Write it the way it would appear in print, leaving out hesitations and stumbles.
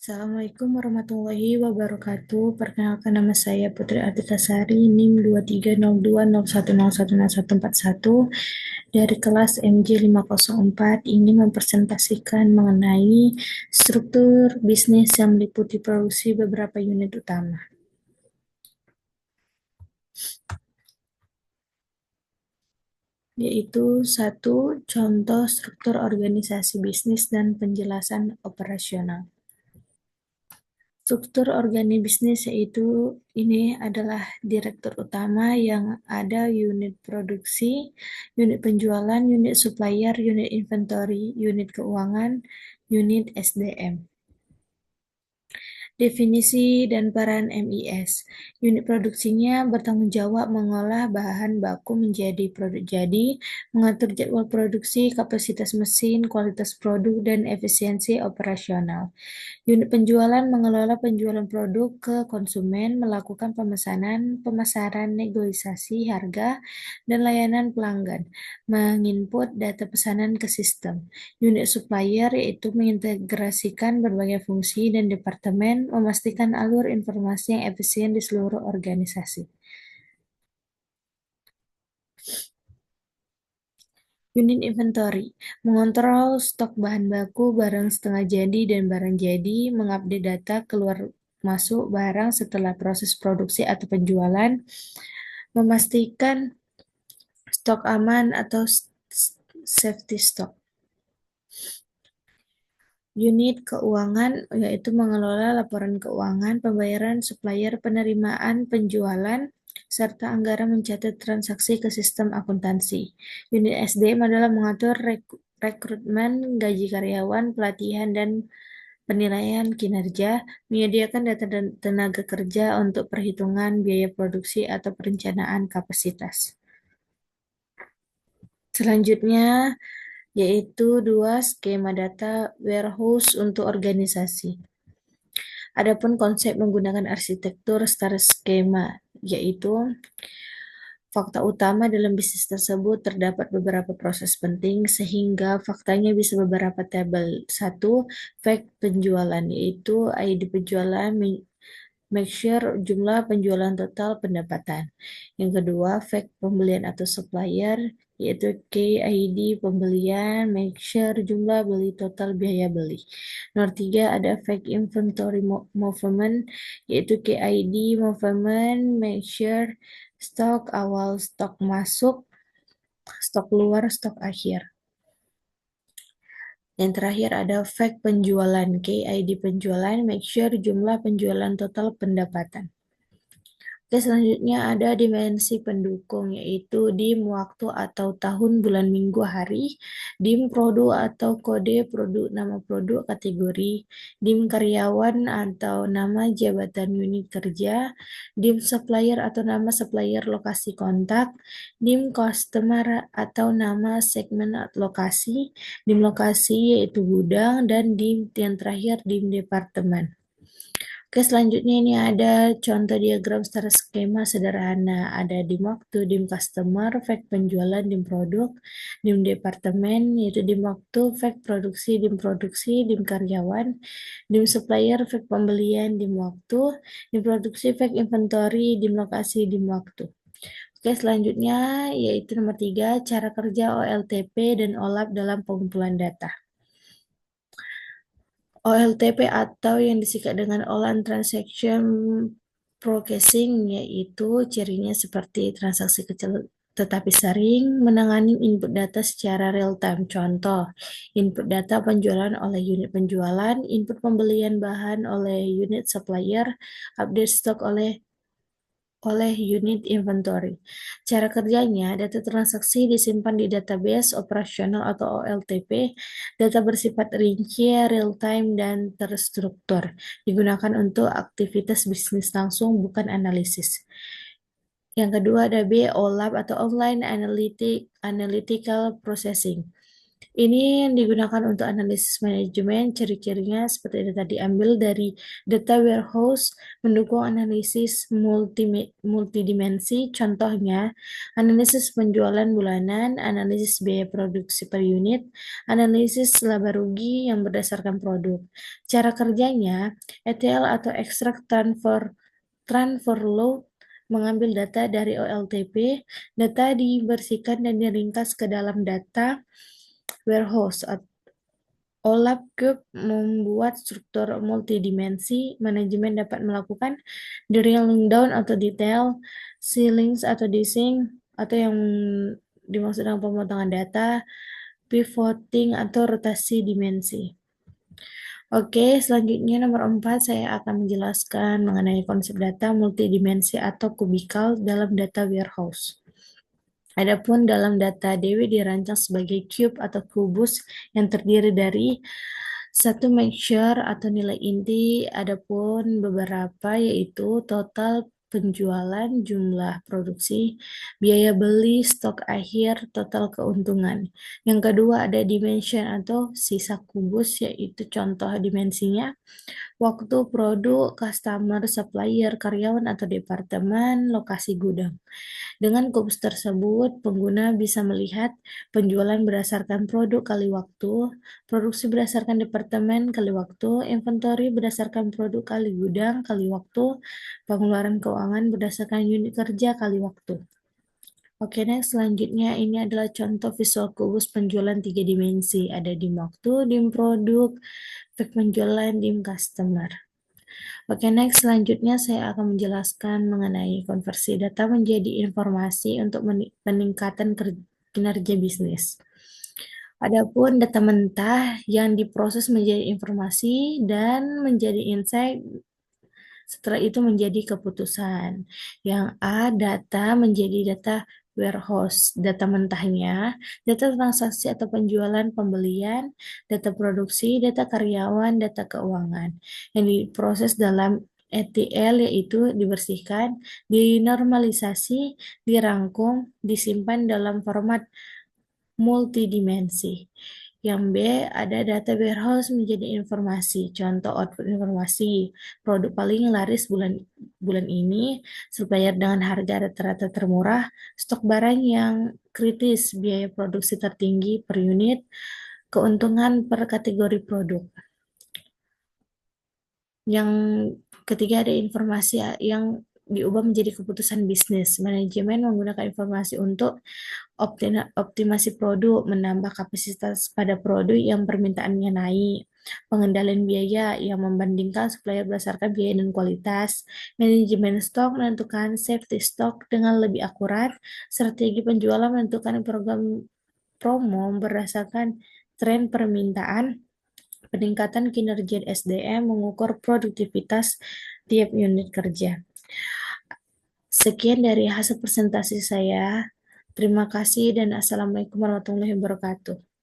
Assalamualaikum warahmatullahi wabarakatuh. Perkenalkan nama saya Putri Artikasari, NIM 230201010141 dari kelas MJ504 ingin mempresentasikan mengenai struktur bisnis yang meliputi produksi beberapa unit utama, yaitu satu, contoh struktur organisasi bisnis dan penjelasan operasional. Struktur bisnis yaitu ini adalah direktur utama yang ada unit produksi, unit penjualan, unit supplier, unit inventory, unit keuangan, unit SDM. Definisi dan peran MIS. Unit produksinya bertanggung jawab mengolah bahan baku menjadi produk jadi, mengatur jadwal produksi, kapasitas mesin, kualitas produk, dan efisiensi operasional. Unit penjualan mengelola penjualan produk ke konsumen, melakukan pemesanan, pemasaran, negosiasi harga, dan layanan pelanggan, menginput data pesanan ke sistem. Unit supplier yaitu mengintegrasikan berbagai fungsi dan departemen, memastikan alur informasi yang efisien di seluruh organisasi. Unit inventory, mengontrol stok bahan baku, barang setengah jadi, dan barang jadi, mengupdate data keluar masuk barang setelah proses produksi atau penjualan, memastikan stok aman atau safety stock. Unit keuangan yaitu mengelola laporan keuangan, pembayaran supplier, penerimaan, penjualan, serta anggaran mencatat transaksi ke sistem akuntansi. Unit SDM adalah mengatur rekrutmen, gaji karyawan, pelatihan, dan penilaian kinerja, menyediakan data dan tenaga kerja untuk perhitungan biaya produksi atau perencanaan kapasitas. Selanjutnya, yaitu 2 skema data warehouse untuk organisasi. Adapun konsep menggunakan arsitektur star skema, yaitu fakta utama dalam bisnis tersebut terdapat beberapa proses penting sehingga faktanya bisa beberapa tabel. 1. Fact penjualan, yaitu ID penjualan, make sure jumlah penjualan total pendapatan. Yang kedua, fact pembelian atau supplier, yaitu KID pembelian, make sure jumlah beli total biaya beli. Nomor 3 ada fact inventory movement, yaitu KID movement, make sure stok awal, stok masuk, stok keluar, stok akhir. Yang terakhir ada fact penjualan, KID penjualan, make sure jumlah penjualan total pendapatan. Oke, selanjutnya ada dimensi pendukung, yaitu dim waktu atau tahun, bulan, minggu, hari, dim produk atau kode produk, nama produk, kategori, dim karyawan atau nama jabatan unit kerja, dim supplier atau nama supplier lokasi kontak, dim customer atau nama segmen lokasi, dim lokasi yaitu gudang, dan dim yang terakhir dim departemen. Oke, selanjutnya ini ada contoh diagram secara skema sederhana. Ada dim waktu, dim customer, fact penjualan, dim produk, dim departemen, yaitu dim waktu, fact produksi, dim karyawan, dim supplier, fact pembelian, dim waktu, dim produksi, fact inventory, dim lokasi, dim waktu. Oke, selanjutnya yaitu nomor 3, cara kerja OLTP dan OLAP dalam pengumpulan data. OLTP atau yang disingkat dengan Online Transaction Processing, yaitu cirinya seperti transaksi kecil tetapi sering, menangani input data secara real-time. Contoh, input data penjualan oleh unit penjualan, input pembelian bahan oleh unit supplier, update stok oleh unit inventory. Cara kerjanya, data transaksi disimpan di database operasional atau OLTP. Data bersifat rinci, real-time, dan terstruktur. Digunakan untuk aktivitas bisnis langsung, bukan analisis. Yang kedua ada B, OLAP atau Online Analytical Processing. Ini digunakan untuk analisis manajemen, ciri-cirinya seperti yang tadi ambil dari data warehouse, mendukung analisis multidimensi, contohnya analisis penjualan bulanan, analisis biaya produksi per unit, analisis laba rugi yang berdasarkan produk. Cara kerjanya, ETL atau Extract Transfer Load mengambil data dari OLTP, data dibersihkan dan diringkas ke dalam data warehouse. OLAP Cube membuat struktur multidimensi. Manajemen dapat melakukan drilling down atau detail, ceilings atau dissing, atau yang dimaksud dengan pemotongan data, pivoting atau rotasi dimensi. Oke, selanjutnya nomor 4 saya akan menjelaskan mengenai konsep data multidimensi atau kubikal dalam data warehouse. Adapun dalam data DW dirancang sebagai cube atau kubus yang terdiri dari satu mixture atau nilai inti, adapun beberapa yaitu total penjualan, jumlah produksi, biaya beli, stok akhir, total keuntungan. Yang kedua ada dimension atau sisa kubus, yaitu contoh dimensinya waktu produk, customer, supplier, karyawan atau departemen, lokasi gudang. Dengan kubus tersebut, pengguna bisa melihat penjualan berdasarkan produk kali waktu, produksi berdasarkan departemen kali waktu, inventory berdasarkan produk kali gudang kali waktu, pengeluaran keuangan berdasarkan unit kerja kali waktu. Oke, next selanjutnya ini adalah contoh visual kubus penjualan 3 dimensi. Ada dim waktu, dim produk, efek penjualan, dim customer. Oke, next selanjutnya saya akan menjelaskan mengenai konversi data menjadi informasi untuk peningkatan kinerja bisnis. Adapun data mentah yang diproses menjadi informasi dan menjadi insight, setelah itu menjadi keputusan. Yang A, data menjadi data warehouse, data mentahnya, data transaksi atau penjualan pembelian, data produksi, data karyawan, data keuangan. Yang diproses dalam ETL yaitu dibersihkan, dinormalisasi, dirangkum, disimpan dalam format multidimensi. Yang B, ada data warehouse menjadi informasi. Contoh output informasi, produk paling laris bulan ini, supplier dengan harga rata-rata termurah, stok barang yang kritis, biaya produksi tertinggi per unit, keuntungan per kategori produk. Yang ketiga ada informasi yang diubah menjadi keputusan bisnis. Manajemen menggunakan informasi untuk optimasi produk, menambah kapasitas pada produk yang permintaannya naik, pengendalian biaya yang membandingkan supplier berdasarkan biaya dan kualitas, manajemen stok menentukan safety stock dengan lebih akurat, strategi penjualan menentukan program promo berdasarkan tren permintaan, peningkatan kinerja SDM mengukur produktivitas tiap unit kerja. Sekian dari hasil presentasi saya. Terima kasih dan Assalamualaikum warahmatullahi wabarakatuh.